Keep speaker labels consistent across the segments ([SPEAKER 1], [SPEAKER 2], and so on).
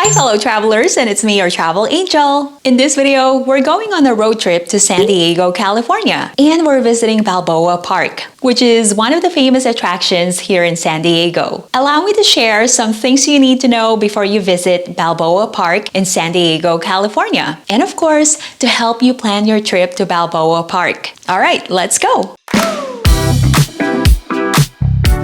[SPEAKER 1] Hi fellow travelers, and it's me, your travel angel. In this video, we're going on a road trip to San Diego, California, and we're visiting Balboa Park, which is one of the famous attractions here in San Diego. Allow me to share some things you need to know before you visit Balboa Park in San Diego, California, and of course, to help you plan your trip to Balboa Park. All right, let's go.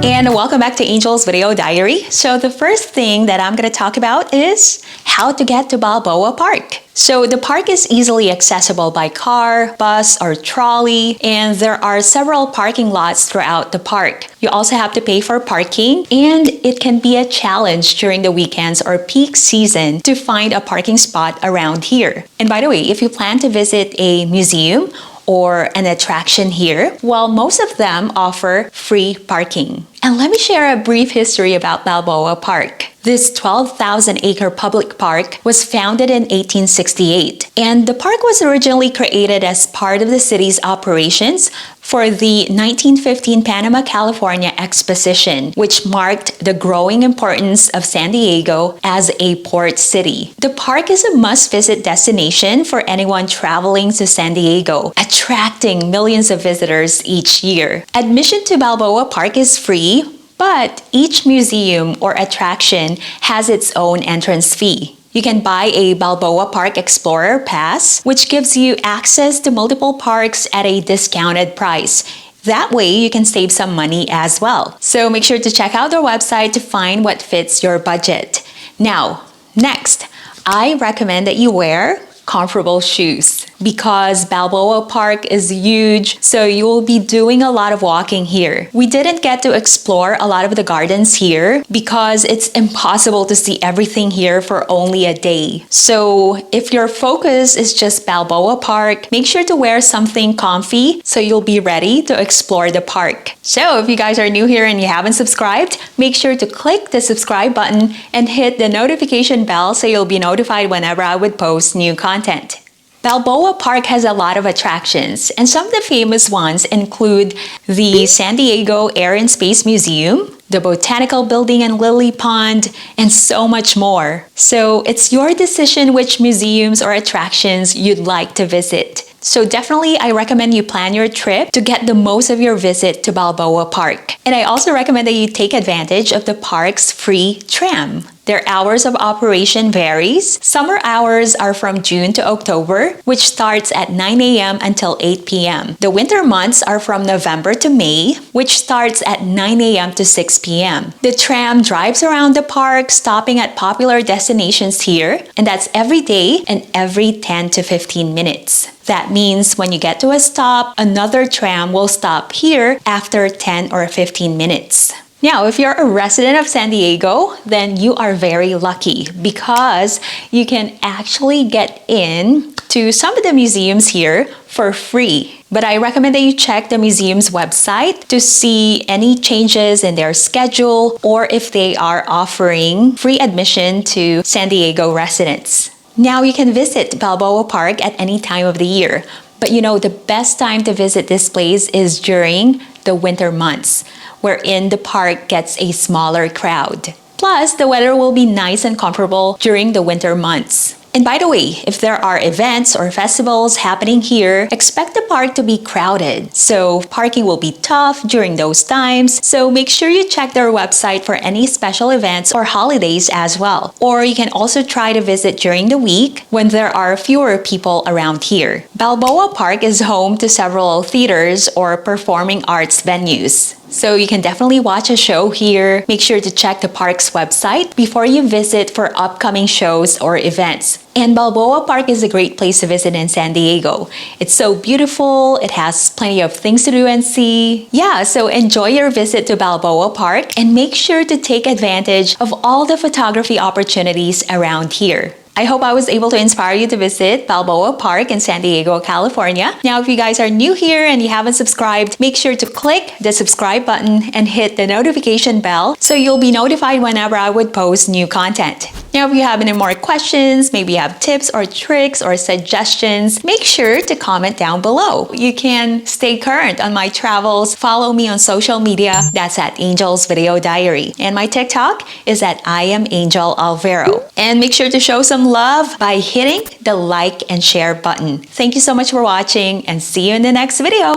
[SPEAKER 1] And welcome back to Angel's Video Diary. So the first thing that I'm going to talk about is how to get to Balboa Park. So the park is easily accessible by car, bus, or trolley, and there are several parking lots throughout the park. You also have to pay for parking, and it can be a challenge during the weekends or peak season to find a parking spot around here. And by the way, if you plan to visit a museum or an attraction here, well, most of them offer free parking. And let me share a brief history about Balboa Park. This 12,000-acre public park was founded in 1868, and the park was originally created as part of the city's operations for the 1915 Panama, California Exposition, which marked the growing importance of San Diego as a port city. The park is a must-visit destination for anyone traveling to San Diego, attracting millions of visitors each year. Admission to Balboa Park is free, but each museum or attraction has its own entrance fee. You can buy a Balboa Park Explorer Pass, which gives you access to multiple parks at a discounted price. That way, you can save some money as well. So make sure to check out their website to find what fits your budget. Now, next, I recommend that you wear comfortable shoes because Balboa Park is huge, so you will be doing a lot of walking here. We didn't get to explore a lot of the gardens here because it's impossible to see everything here for only a day. So if your focus is just Balboa Park, make sure to wear something comfy so you'll be ready to explore the park. So if you guys are new here and you haven't subscribed, make sure to click the subscribe button and hit the notification bell so you'll be notified whenever I would post new content. Balboa Park has a lot of attractions, and some of the famous ones include the San Diego Air and Space Museum, the Botanical Building and Lily Pond, and so much more. So it's your decision which museums or attractions you'd like to visit. So definitely, I recommend you plan your trip to get the most of your visit to Balboa Park. And I also recommend that you take advantage of the park's free tram. Their hours of operation varies. Summer hours are from June to October, which starts at 9 a.m. until 8 p.m. The winter months are from November to May, which starts at 9 a.m. to 6 p.m. The tram drives around the park, stopping at popular destinations here, and that's every day and every 10 to 15 minutes. That means when you get to a stop, another tram will stop here after 10 or 15 minutes. Now, if you're a resident of San Diego, then you are very lucky because you can actually get in to some of the museums here for free. But I recommend that you check the museum's website to see any changes in their schedule or if they are offering free admission to San Diego residents. Now, you can visit Balboa Park at any time of the year, but you know, the best time to visit this place is during the winter months, wherein the park gets a smaller crowd. Plus, the weather will be nice and comfortable during the winter months. And by the way, if there are events or festivals happening here, expect the park to be crowded. So parking will be tough during those times. So make sure you check their website for any special events or holidays as well. Or you can also try to visit during the week when there are fewer people around here. Balboa Park is home to several theaters or performing arts venues. So you can definitely watch a show here. Make sure to check the park's website before you visit for upcoming shows or events. And Balboa Park is a great place to visit in San Diego. It's so beautiful. It has plenty of things to do and see. Yeah, so enjoy your visit to Balboa Park and make sure to take advantage of all the photography opportunities around here. I hope I was able to inspire you to visit Balboa Park in San Diego, California. Now, if you guys are new here and you haven't subscribed, make sure to click the subscribe button and hit the notification bell so you'll be notified whenever I would post new content. Now, if you have any more questions, maybe you have tips or tricks or suggestions, make sure to comment down below. You can stay current on my travels. Follow me on social media. That's at Angel's Video Diary. And my TikTok is at I am Angel Alvaro. And make sure to show some love by hitting the like and share button. Thank you so much for watching and see you in the next video.